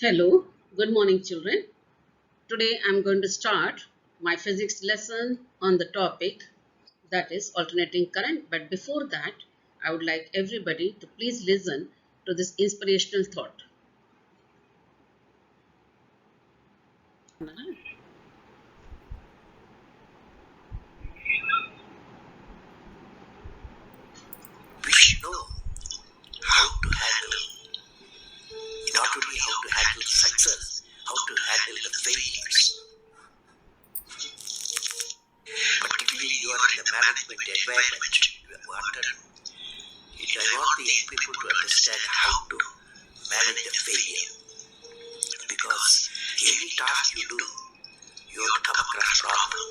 Hello, good morning, children. Today I'm going to start my physics lesson on the topic that is alternating current. But before that, I would like everybody to please listen to this inspirational thought. We should know how to handle, not only how to handle success, how to handle the failures. Particularly you are in the management environment, you have wanted, I want the young people to understand how to manage the failure. Because every task you do, you have to come across problem.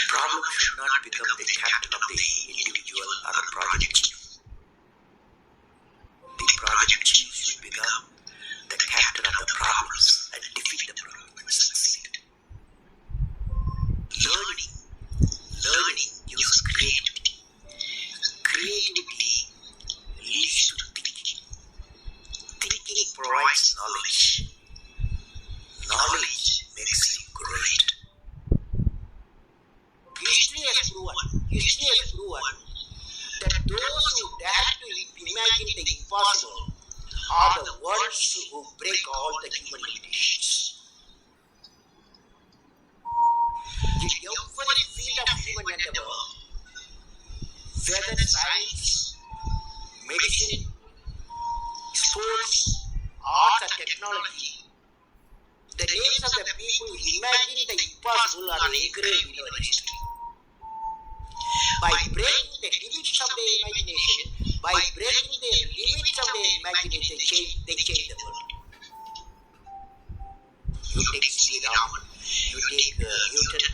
Problem should not become the captain of the individual or a project chief. The project chief should become the captain of the problems and defeat the problem and succeed. Learning uses creativity. Creativity leads to thinking. Thinking provides knowledge. Knowledge makes you great. History has proven that those who dare to imagine the impossible are the ones who break all the human limitations. In every field of human endeavor, whether science, medicine, sports, arts, or technology, the names of the people who imagine the impossible are engraved in our history. By breaking the limits of their imagination, they change the world. You take C.V. Raman, you take Newton,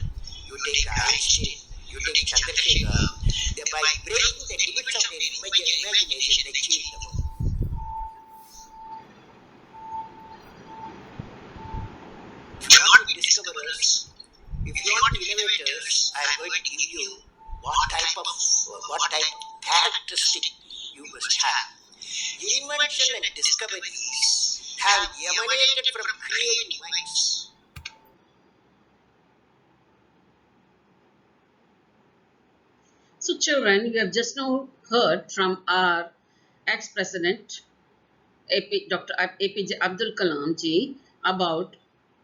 you take Einstein, you take Chandrasekhar. By breaking the limits of their imagination, they change the world. If you want to discover us, if you want to innovators, I am going to give you what type of characteristic you must have. Invention and discoveries have emanated from creative minds. So, children, you have just now heard from our ex-president Dr. APJ Abdul Kalam ji about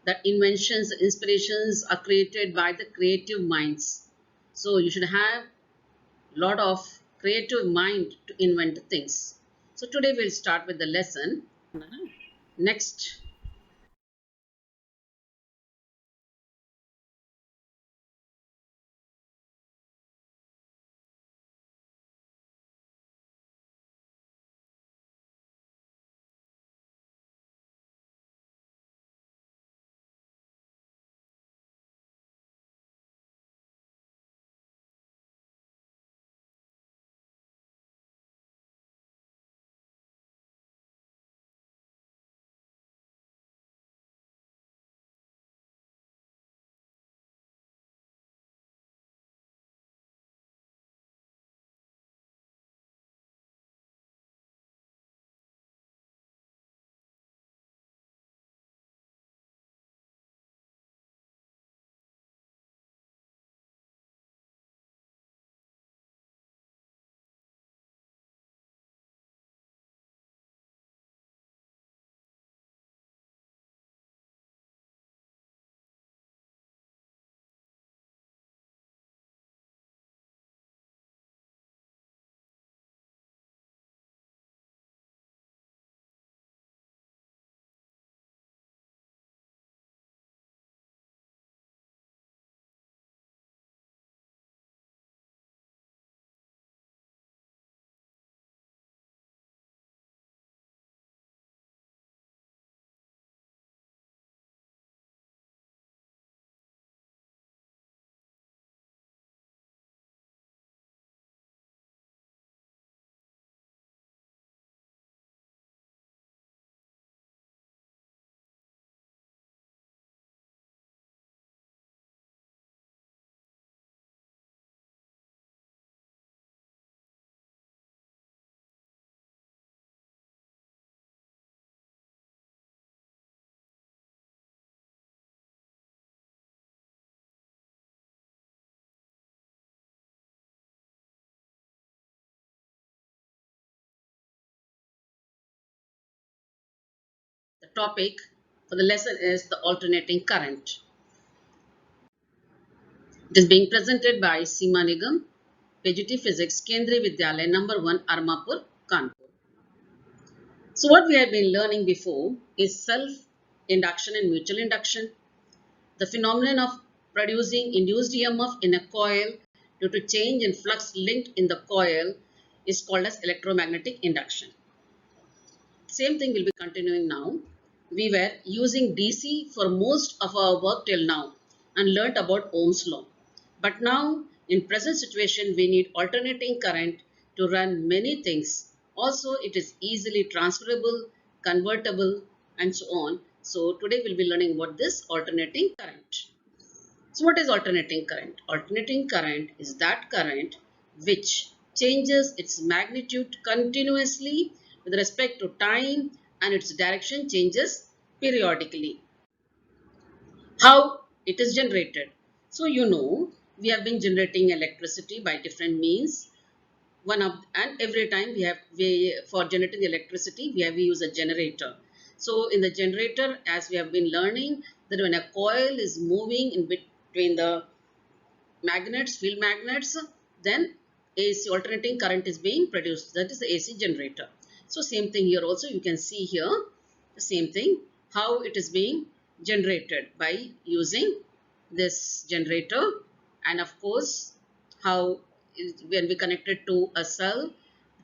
that inventions, inspirations are created by the creative minds. So you should have lot of creative mind to invent things. So today we'll start with the lesson. Next. topic for the lesson is the alternating current. It is being presented by Seema Nigam, PGT Physics, Kendriya Vidyalaya number 1, Armapur, Kanpur. So what we have been learning before is self-induction and mutual induction. The phenomenon of producing induced EMF in a coil due to change in flux linked in the coil is called as electromagnetic induction. Same thing will be continuing now. We were using DC for most of our work till now and learnt about Ohm's law. But now in present situation we need alternating current to run many things. Also it is easily transferable, convertible and so on. So today we'll be learning about this alternating current. So what is alternating current? Alternating current is that current which changes its magnitude continuously with respect to time and its direction changes periodically. How it is generated? So you know we have been generating electricity by different means. And every time for generating electricity we use a generator. So in the generator, as we have been learning, that when a coil is moving in between the magnets, field magnets, then AC alternating current is being produced. That is the AC generator. So same thing here also, you can see here the same thing, how it is being generated by using this generator, and of course how when we connect it to a cell,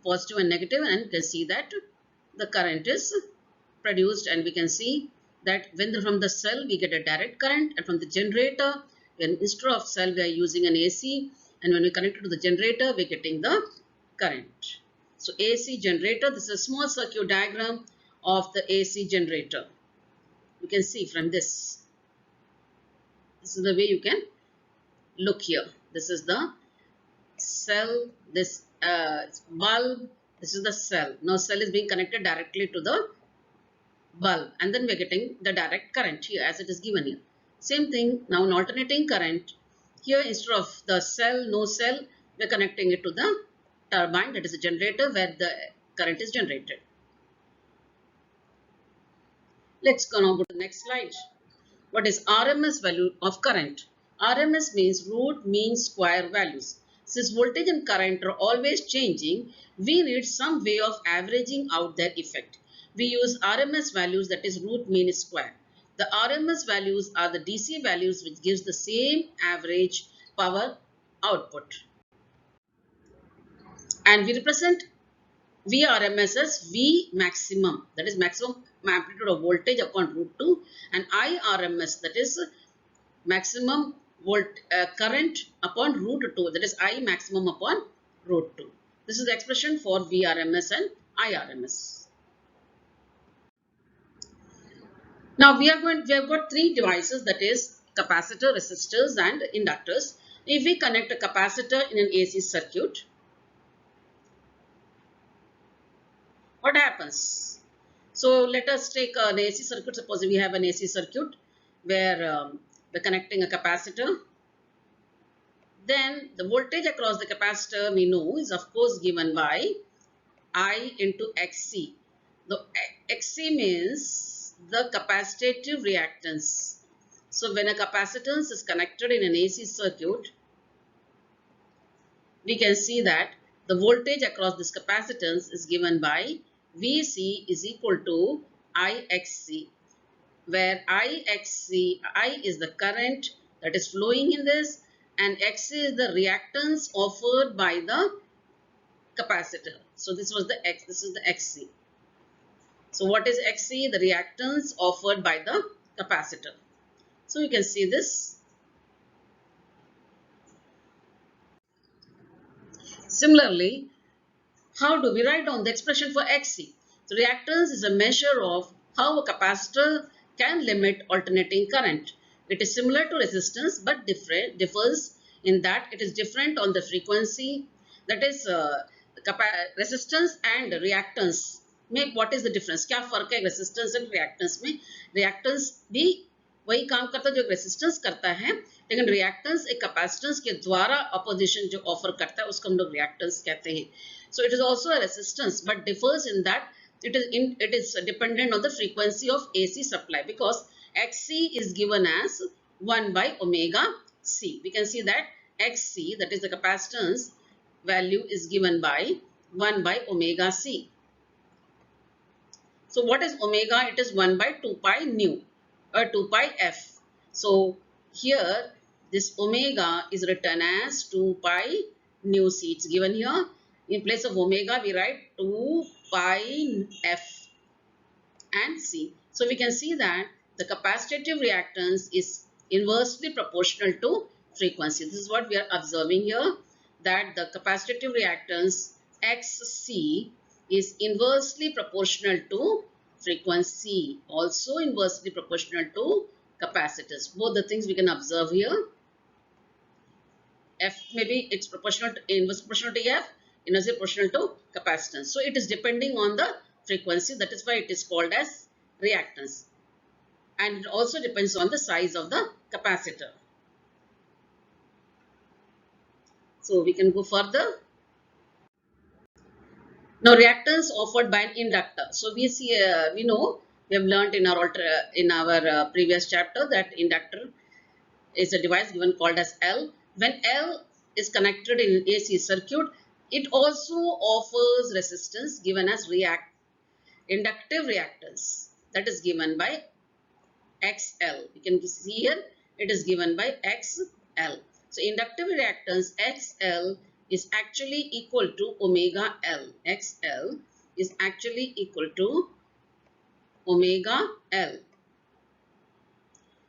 positive and negative, and you can see that the current is produced, and we can see that when from the cell we get a direct current, and from the generator, when instead of cell we are using an AC, and when we connect it to the generator we are getting the current. So AC generator, this is a small circuit diagram of the AC generator. You can see from this. This is the way you can look here. This is the cell, this bulb, this is the cell. Now cell is being connected directly to the bulb, and then we are getting the direct current here as it is given here. Same thing now in alternating current, here instead of the cell, no cell, we are connecting it to the turbine, that is a generator where the current is generated. Let's go now to the next slide. What is RMS value of current? RMS means root mean square values. Since voltage and current are always changing, we need some way of averaging out their effect. We use RMS values, that is root mean square. The RMS values are the DC values which gives the same average power output. And we represent Vrms as V maximum, that is maximum amplitude of voltage upon root 2, and IRMS, that is maximum current upon root 2, that is I maximum upon root 2. This is the expression for Vrms and IRMS. Now we have got three devices, that is capacitor, resistors and inductors. If we connect a capacitor in an AC circuit, what happens? So let us take an AC circuit. Suppose we have an AC circuit where we're connecting a capacitor. Then the voltage across the capacitor we know is of course given by I into XC. The XC means the capacitive reactance. So when a capacitance is connected in an AC circuit, we can see that the voltage across this capacitance is given by VC is equal to IXC, where I is the current that is flowing in this, and XC is the reactance offered by the capacitor. So this is the XC. So what is XC? The reactance offered by the capacitor. So you can see this. Similarly, how do we write down the expression for XC? So reactance is a measure of how a capacitor can limit alternating current. It is similar to resistance but differs in that it is different on the frequency. That is resistance and reactance में what is the difference? क्या फर्क है resistance and reactance में? Reactance भी वही काम करता है जो रेसिस्टेंस करता है, लेकिन रिएक्टेंस एक कैपेसिटेंस के द्वारा अपोजिशन जो ऑफर करता है उसको हम लोग रिएक्टेंस कहते हैं. So it is also a resistance but differs in that it is dependent on the frequency of AC supply, because XC is given as 1 by omega C. We can see that XC, that is the capacitance value, is given by 1 by omega C. So what is omega? It is 1 by 2 pi nu or 2 pi f. So here this omega is written as 2 pi nu c. It's given here. In place of omega we write 2 pi f and C. So we can see that the capacitive reactance is inversely proportional to frequency. This is what we are observing here, that the capacitive reactance XC is inversely proportional to frequency, also inversely proportional to capacitance. Both the things we can observe here. F, maybe it's proportional to, inverse proportional to F, inversely proportional to capacitance. So it is depending on the frequency. That is why it is called as reactance. And it also depends on the size of the capacitor. So we can go further. Now reactance offered by an inductor. So we see, we know, we have learned in our previous chapter that inductor is a device given called as L. When L is connected in an AC circuit, it also offers resistance given as inductive reactance, that is given by XL. You can see here it is given by XL. So inductive reactance XL is actually equal to omega L. XL is actually equal to omega L.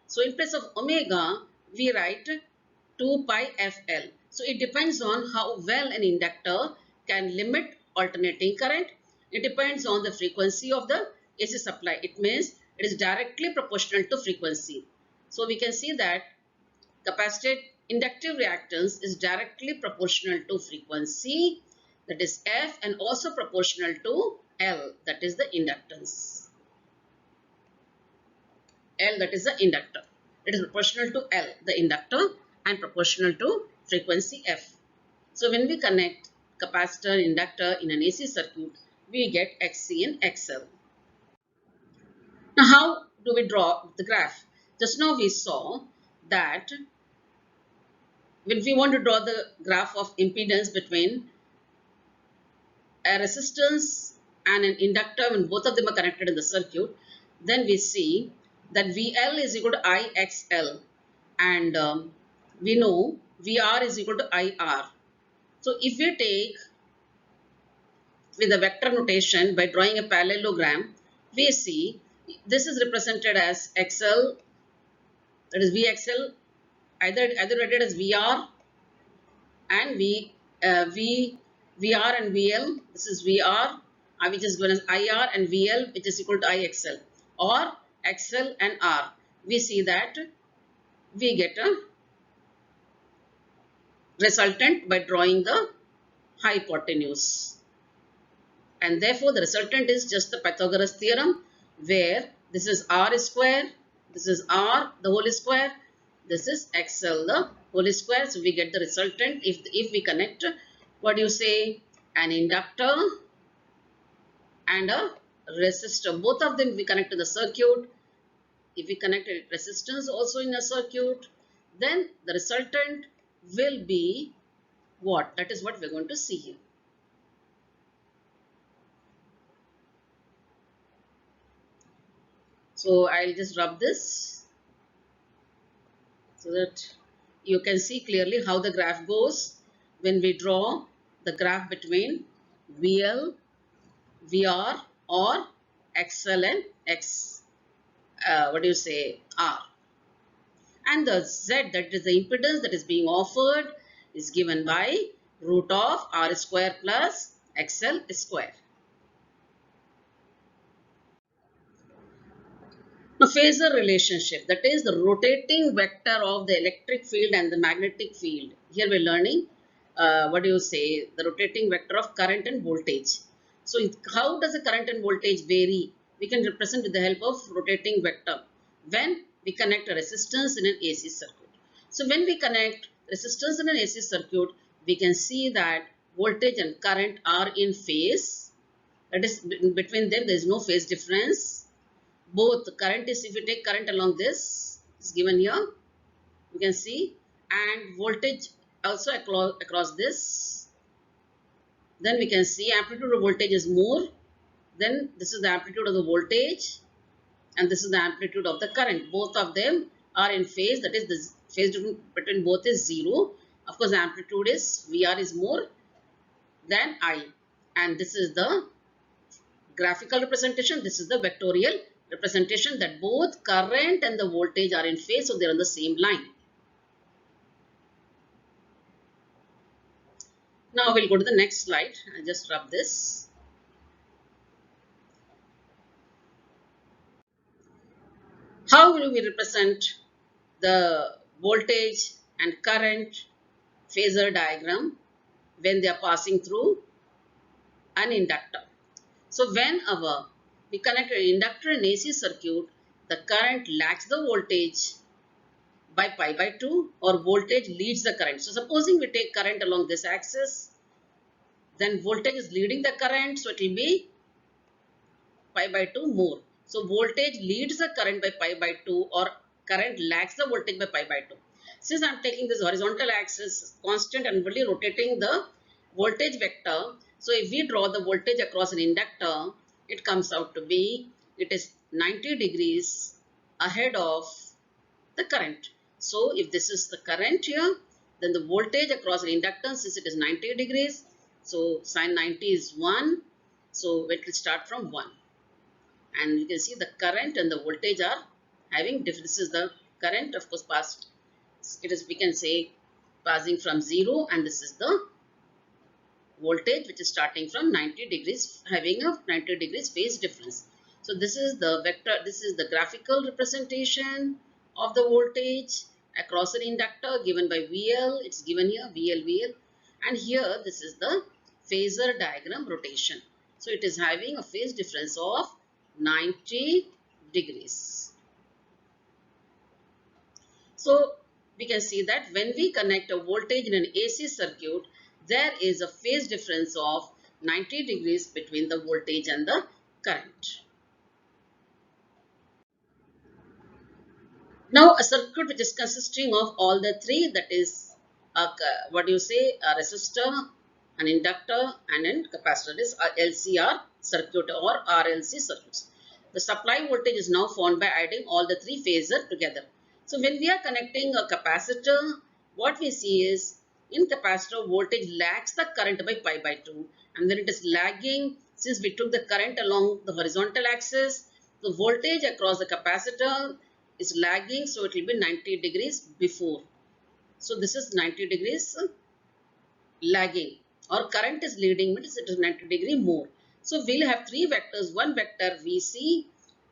So in place of omega, we write 2 pi FL. So it depends on how well an inductor can limit alternating current. It depends on the frequency of the AC supply. It means it is directly proportional to frequency. So we can see that capacitive inductive reactance is directly proportional to frequency, that is F, and also proportional to L, that is the inductance. L, that is the inductor. It is proportional to L, the inductor, and proportional to frequency F. So when we connect capacitor and inductor in an AC circuit, we get XC and XL. Now how do we draw the graph? Just now we saw that when we want to draw the graph of impedance between a resistance and an inductor, when both of them are connected in the circuit, then we see that VL is equal to IXL, and we know VR is equal to IR. So if we take with a vector notation by drawing a parallelogram, we see this is represented as XL, that is VXL, either rated as VR and VR and VL. This is VR, which is given as IR, and VL, which is equal to IXL, or XL and R. We see that we get a resultant by drawing the hypotenuse, and therefore the resultant is just the Pythagoras theorem, where this is R square, this is R the whole square, this is XL the whole square. So we get the resultant if we connect, what do you say, an inductor and a resistor. Both of them we connect to the circuit. If we connect a resistance also in a circuit, then the resultant will be what? That is what we are going to see here. So I'll just rub this so that you can see clearly how the graph goes when we draw the graph between VL, VR, or XL and R. And the Z, that is the impedance that is being offered, is given by root of R square plus XL square. Now phasor relationship, that is the rotating vector of the electric field and the magnetic field. Here we are learning, the rotating vector of current and voltage. So how does the current and voltage vary? We can represent with the help of rotating vector when we connect a resistance in an AC circuit. So when we connect resistance in an AC circuit, we can see that voltage and current are in phase. That is, between them there is no phase difference. Both current is, if you take current along this, is given here, you can see, and voltage also across this. Then we can see amplitude of voltage is more. Then this is the amplitude of the voltage, and this is the amplitude of the current. Both of them are in phase, that is the phase difference between both is 0. Of course, the amplitude is VR is more than I, and this is the graphical representation. This is the vectorial representation, that both current and the voltage are in phase, so they are on the same line. Now we'll go to the next slide. I'll just rub this. How will we represent the voltage and current phasor diagram when they are passing through an inductor? So whenever we connect an inductor in AC circuit, the current lags the voltage by pi by 2, or voltage leads the current. So supposing we take current along this axis, then voltage is leading the current, so it will be pi by 2 more. So voltage leads the current by pi by 2, or current lags the voltage by pi by 2. Since I am taking this horizontal axis constant and only rotating the voltage vector, so if we draw the voltage across an inductor, it comes out to be, it is 90 degrees ahead of the current. So if this is the current here, then the voltage across an inductance, since it is 90 degrees, so sine 90 is 1, so it will start from 1. And you can see the current and the voltage are having difference. This is the current, of course, passed. It is, we can say, passing from 0, and this is the voltage which is starting from 90 degrees, having a 90 degrees phase difference. So this is the vector, this is the graphical representation of the voltage across an inductor given by VL. It's given here VL. And here this is the phasor diagram rotation. So it is having a phase difference of 90 degrees. So we can see that when we connect a voltage in an AC circuit, there is a phase difference of 90 degrees between the voltage and the current. Now a circuit which is consisting of all the three, that is what do you say, a resistor, an inductor and a capacitor, is a LCR circuit or RLC circuits. The supply voltage is now found by adding all the three phases together. So when we are connecting a capacitor, what we see is, in capacitor voltage lags the current by pi by 2, and when it is lagging, since we took the current along the horizontal axis, the voltage across the capacitor is lagging, so it will be 90 degrees before. So this is 90 degrees lagging, or current is leading, means it is 90 degree more. So we'll have three vectors, one vector VC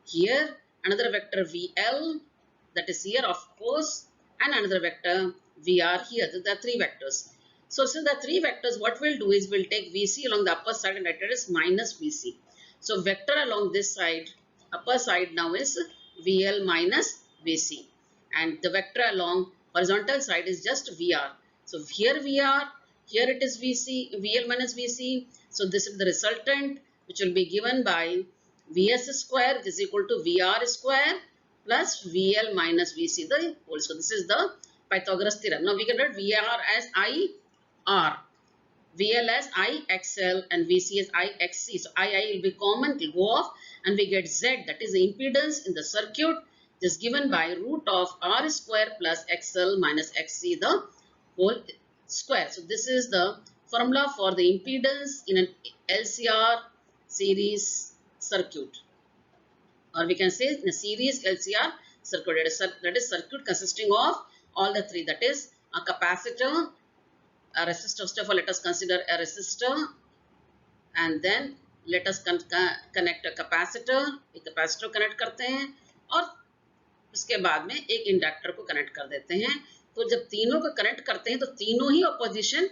here, another vector VL, that is here of course, and another vector VR here. So there are three vectors. So since there are three vectors, what we'll do is we'll take VC along the upper side and write it as minus VC. So vector along this side, upper side now is VL minus VC, and the vector along horizontal side is just VR. So here VR, here it is VC, VL minus VC. So this is the resultant, which will be given by Vs square, which is equal to VR square plus VL minus VC, the whole square. This is the Pythagoras theorem. Now we can write VR as IR, VL as IXL, and VC as IXC. So II will be common, it will go off, and we get Z, that is the impedance in the circuit, is given by root of R square plus XL minus XC, the whole square. So this is the formula for the impedance in an LCR series circuit, or we can say in a series LCR circuit. That is circuit consisting of all the three, that is a capacitor, a resistor. First of all, let us consider a resistor, and then let us connect a capacitor. एक capacitor connect करते हैं, और उसके बाद में एक inductor को connect कर देते हैं. तो जब तीनों को कनेक्ट करते हैं तो तीनों ही अपोजिशन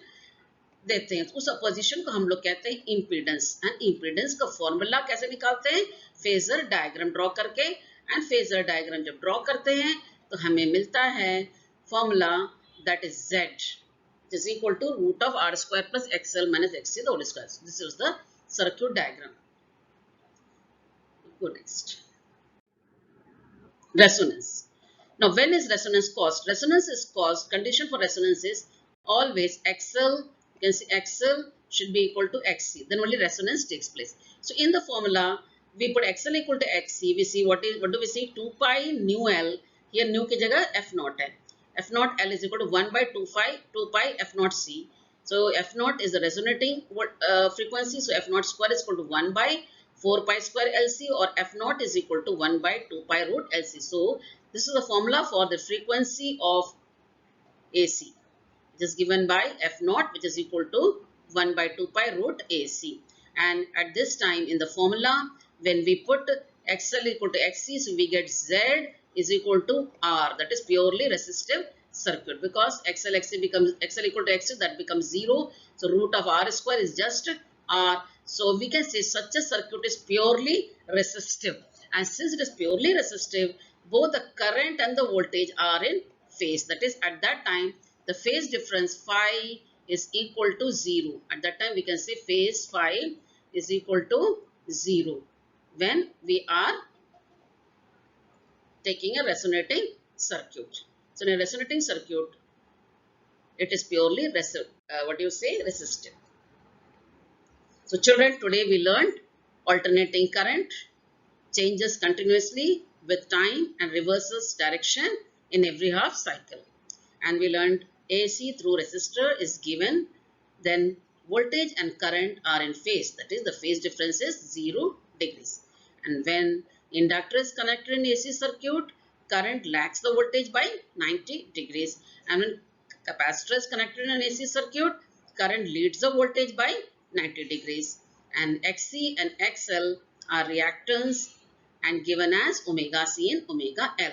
देते हैं, तो उस अपोजिशन को हम लोग कहते हैं इम्पीडेंस. एंड इम्पीडेंस का फॉर्मूला कैसे निकालते हैं? फेजर डायग्राम ड्रॉ करके. एंड फेजर डायग्राम जब ड्रॉ करते हैं तो हमें मिलता है formula, that is Z is equal to root of R square plus XL minus XC the whole square. This is the circuit diagram. Go next. Resonance. Now, when is resonance caused? Resonance is caused, condition for resonance is always XL, you can see XL should be equal to XC. Then only resonance takes place. So, in the formula, we put XL equal to XC. We see what do we see? 2 pi nu L. Here, nu ki jagah F naught L. F naught L is equal to 1 by 2 pi F naught C. So, F naught is the resonating frequency. So, F naught square is equal to 1 by 4 pi square LC, or F naught is equal to 1 by 2 pi root LC. So, this is the formula for the frequency of AC. It is given by F naught, which is equal to 1 by 2 pi root AC. And at this time in the formula, when we put XL equal to XC, so we get Z is equal to R. That is purely resistive circuit, because XL becomes XL equal to XC, that becomes 0. So root of R square is just R. So we can say such a circuit is purely resistive. And since it is purely resistive, both the current and the voltage are in phase. That is, at that time, the phase difference phi is equal to 0. At that time, we can say phase phi is equal to 0 when we are taking a resonating circuit. So, in a resonating circuit, it is purely resistive. So, children, today we learned alternating current changes continuously with time and reverses direction in every half cycle. And we learned AC through resistor is given, then voltage and current are in phase, that is the phase difference is 0 degrees. And when inductor is connected in AC circuit, current lags the voltage by 90 degrees. And when capacitor is connected in an AC circuit, current leads the voltage by 90 degrees. And XC and XL are reactance and given as omega C and omega L.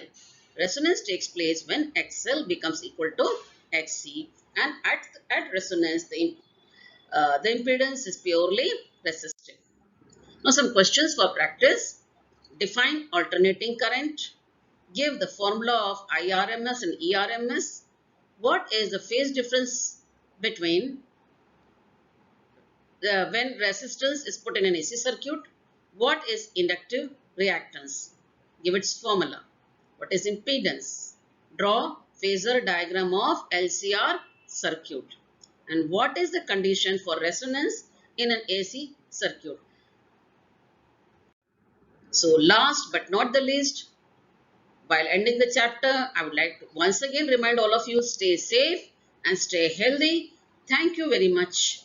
Resonance takes place when XL becomes equal to XC, and at resonance the impedance is purely resistive. Now some questions for practice. Define alternating current. Give the formula of IRMS and ERMS. What is the phase difference between when resistance is put in an AC circuit? What is inductive reactance? Give its formula. What is impedance? Draw phasor diagram of LCR circuit. And what is the condition for resonance in an AC circuit? So last but not the least, while ending the chapter, I would like to once again remind all of you, stay safe and stay healthy. Thank you very much.